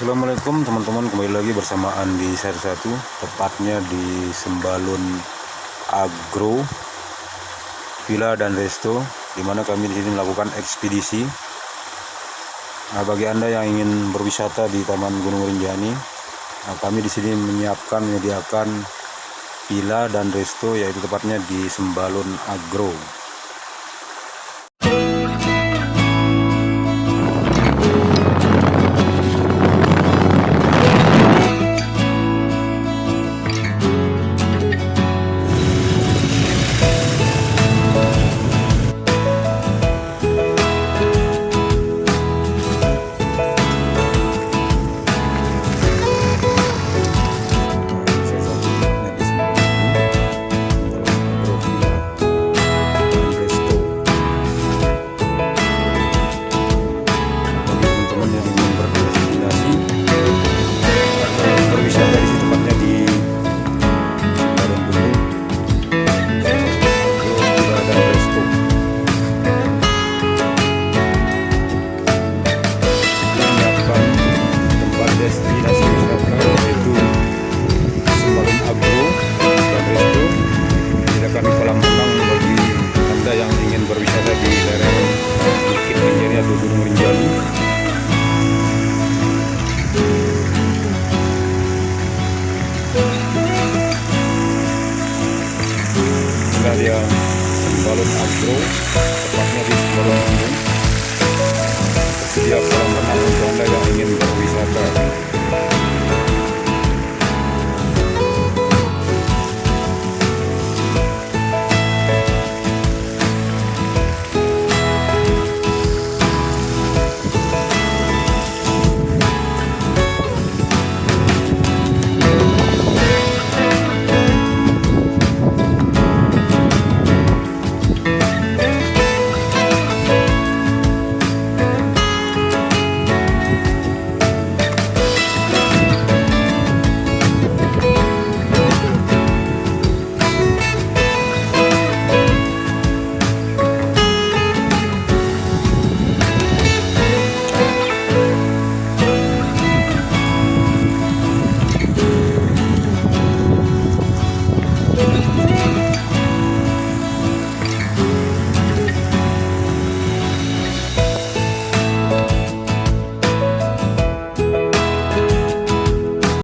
Assalamualaikum teman-teman, kembali lagi bersama Andi Seri 1, tepatnya di Sembalun Agro Villa dan Resto, di mana kami di sini melakukan ekspedisi. Nah, bagi Anda yang ingin berwisata di Taman Gunung Rinjani, kami di sini menyediakan villa dan resto, yaitu tepatnya di Sembalun Agro. Destinasi wisata yaitu Sembalun Agro dan Resto, menyediakan kolam renang bagi Anda yang ingin berwisata di daerah Bukit Rinjani atau Gunung Rinjani. Inilah dia Sembalun Agro, tepatnya di Sembalun Agro. Tersedia kolam